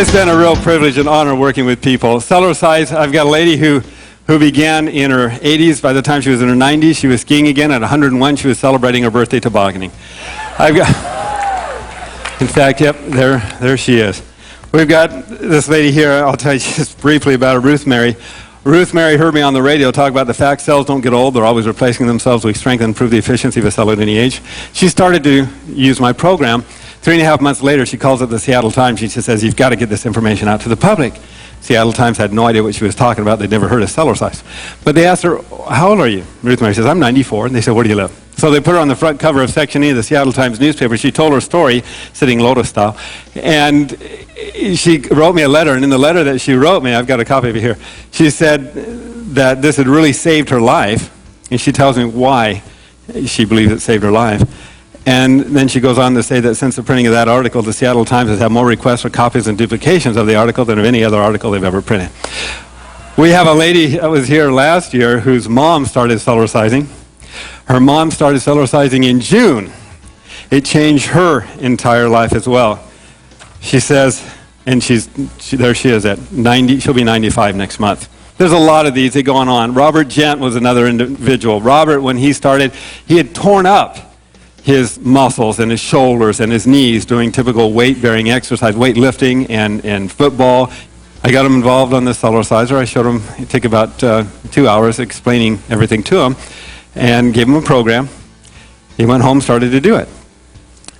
It's been a real privilege and honor working with people. Cellerciser, I've got a lady who began in her 80s. By the time she was in her 90s, she was skiing again. At 101, she was celebrating her birthday tobogganing. In fact, yep, there she is. We've got this lady here. I'll tell you just briefly about her, Ruth Mary. Ruth Mary heard me on the radio talk about the fact cells don't get old. They're always replacing themselves. We strengthen and improve the efficiency of a cell at any age. She started to use my program. 3.5 months later, she calls up the Seattle Times. She just says, you've got to get this information out to the public. Seattle Times had no idea what she was talking about. They'd never heard of Cellerciser. But they asked her, how old are you? Ruth Mary says, I'm 94. And they said, where do you live? So they put her on the front cover of Section E of the Seattle Times newspaper. She told her story, sitting lotus style. And she wrote me a letter. And in the letter that she wrote me, I've got a copy of it here, she said that this had really saved her life. And she tells me why she believes it saved her life. And then she goes on to say that since the printing of that article, the Seattle Times has had more requests for copies and duplications of the article than of any other article they've ever printed. We have a lady that was here last year whose mom started Cellercising. Her mom started Cellercising in June. It changed her entire life as well. She says, and there she is at 90, she'll be 95 next month. There's a lot of these that go on. Robert Gent was another individual. Robert, when he started, he had torn up his muscles and his shoulders and his knees doing typical weight-bearing exercise, weightlifting and football. I got him involved on the Cellerciser. I showed him, it took about 2 hours explaining everything to him and gave him a program. He went home, started to do it.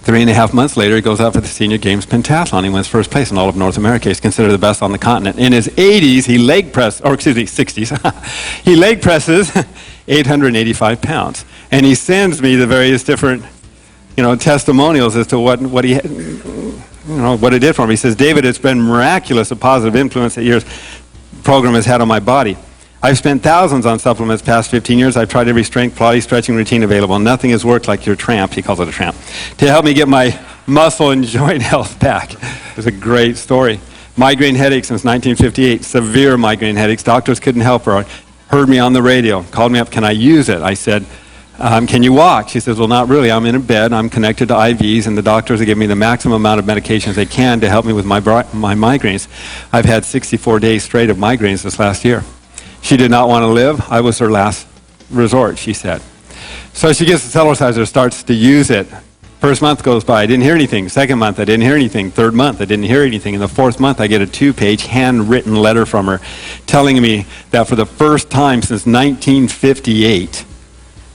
3.5 months later, he goes out for the Senior Games Pentathlon. He wins first place in all of North America. He's considered the best on the continent. In his 80s, he leg presses, or excuse me, 60s, he leg presses 885 pounds. And he sends me the various different, testimonials as to what he, what it did for him. He says, David, it's been miraculous, a positive influence that your program has had on my body. I've spent thousands on supplements past 15 years. I've tried every strength, Pilates, stretching routine available. Nothing has worked like your tramp, he calls it a tramp, to help me get my muscle and joint health back. It's a great story. Migraine headaches since 1958, severe migraine headaches. Doctors couldn't help her. Heard me on the radio, called me up, can I use it? I said, can you walk? She says, well, not really. I'm in a bed. I'm connected to IVs, and the doctors are giving me the maximum amount of medications they can to help me with my migraines. I've had 64 days straight of migraines this last year. She did not want to live. I was her last resort, she said. So she gets the Cellerciser, starts to use it. First month goes by, I didn't hear anything. Second month, I didn't hear anything. Third month, I didn't hear anything. In the fourth month, I get a 2-page handwritten letter from her telling me that for the first time since 1958,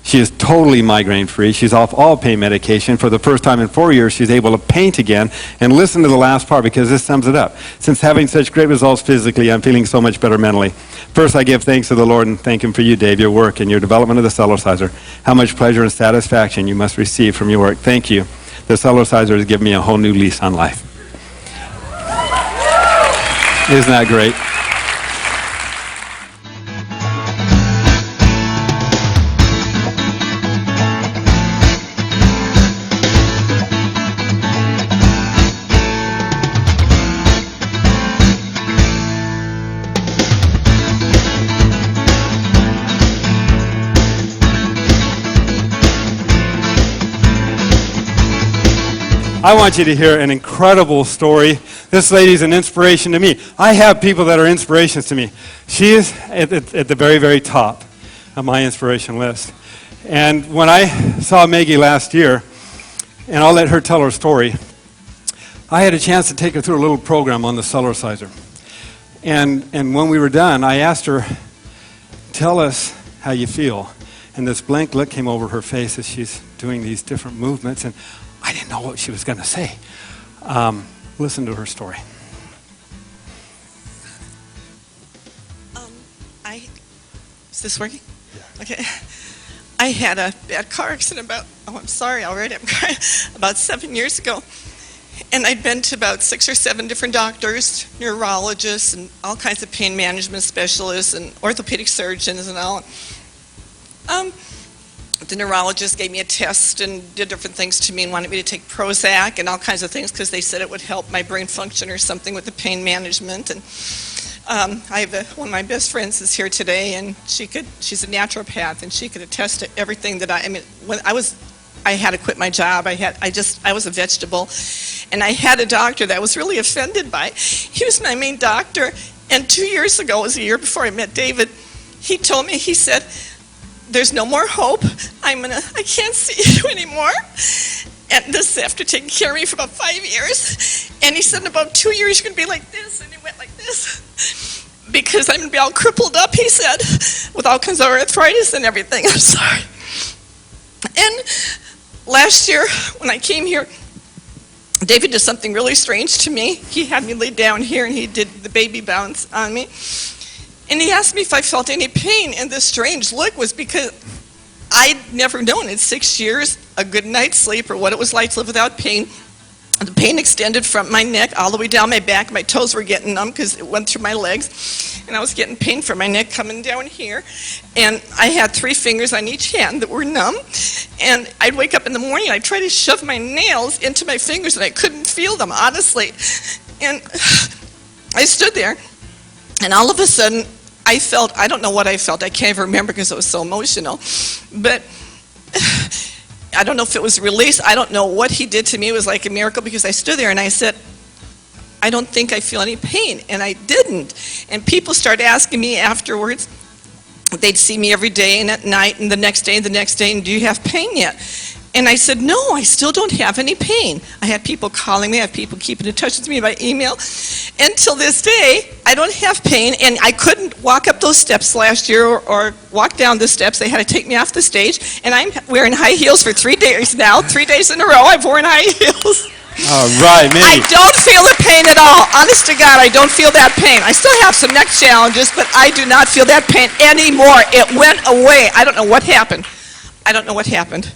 she is totally migraine-free. She's off all pain medication. For the first time in 4 years, she's able to paint again. And listen to the last part, because this sums it up. Since having such great results physically, I'm feeling so much better mentally. First, I give thanks to the Lord and thank Him for you, Dave, your work and your development of the Cellerciser. How much pleasure and satisfaction you must receive from your work. Thank you. The Cellerciser has given me a whole new lease on life. Isn't that great? I want you to hear an incredible story. This lady's an inspiration to me. I have people that are inspirations to me. She is at the very, very top of my inspiration list. And when I saw Maggie last year, and I'll let her tell her story, I had a chance to take her through a little program on the Cellerciser. And when we were done, I asked her, tell us how you feel. And this blank look came over her face as she's doing these different movements. And I didn't know what she was going to say. Listen to her story. Is this working? Yeah. Okay. I had a bad car accident I'm sorry already, I'm crying, about 7 years ago. And I'd been to about 6 or 7 different doctors, neurologists, and all kinds of pain management specialists, and orthopedic surgeons and all. The neurologist gave me a test and did different things to me and wanted me to take Prozac and all kinds of things because they said it would help my brain function or something with the pain management. And I have one of my best friends is here today, and she's a naturopath, and she could attest to everything that when I was I had to quit my job. I was a vegetable. And I had a doctor that I was really offended by. He was my main doctor. And 2 years ago, it was a year before I met David, he told me, he said, there's no more hope. I can't see you anymore. And this after taking care of me for about 5 years. And he said, in about 2 years, you're going to be like this. And he went like this. Because I'm going to be all crippled up, he said, with all kinds of arthritis and everything. I'm sorry. And last year, when I came here, David did something really strange to me. He had me lay down here, and he did the baby bounce on me. And he asked me if I felt any pain, and this strange look was because I'd never known in 6 years a good night's sleep or what it was like to live without pain. The pain extended from my neck all the way down my back. My toes were getting numb because it went through my legs. And I was getting pain from my neck coming down here. And I had 3 fingers on each hand that were numb. And I'd wake up in the morning and I'd try to shove my nails into my fingers and I couldn't feel them, honestly. And I stood there and all of a sudden I felt, I don't know what I felt. I can't even remember because it was so emotional. But I don't know if it was release. I don't know what he did to me. It was like a miracle because I stood there and I said, I don't think I feel any pain. And I didn't. And people started asking me afterwards. They'd see me every day and at night and the next day and the next day, and do you have pain yet? And I said, no, I still don't have any pain. I had people calling me. I have people keeping in touch with me by email. Until this day, I don't have pain, and I couldn't walk up those steps last year or walk down the steps. They had to take me off the stage, and I'm wearing high heels for 3 days now. 3 days in a row, I've worn high heels. All right, Minnie. I don't feel the pain at all. Honest to God, I don't feel that pain. I still have some neck challenges, but I do not feel that pain anymore. It went away. I don't know what happened. I don't know what happened.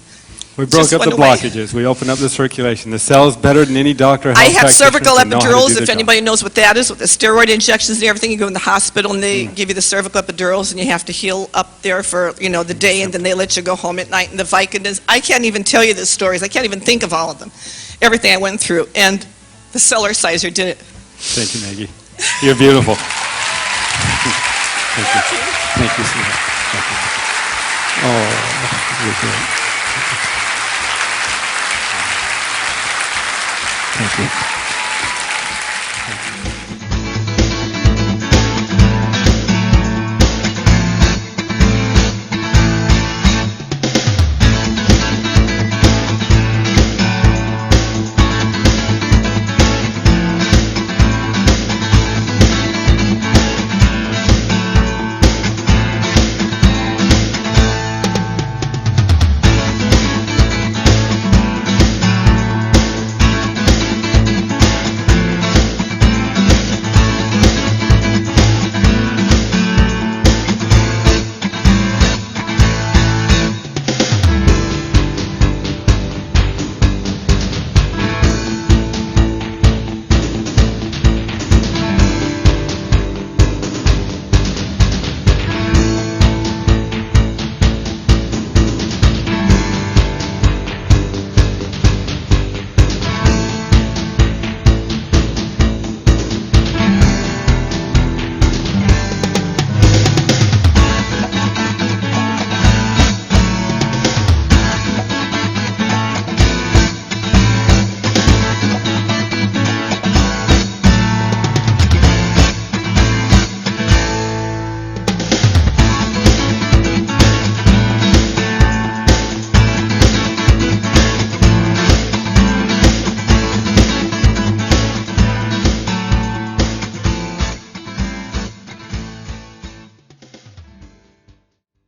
We broke up the blockages. We opened up the circulation. The cell's better than any doctor. I have cervical epidurals, if anybody knows what that is, with the steroid injections and everything. You go in the hospital and they give you the cervical epidurals and you have to heal up there for, the day, and then they let you go home at night. And the Vicodins, I can't even tell you the stories. I can't even think of all of them. Everything I went through. And the Cellerciser did it. Thank you, Maggie. You're beautiful. Thank you. Thank you so much. Thank you. Oh, you're great. Thank you.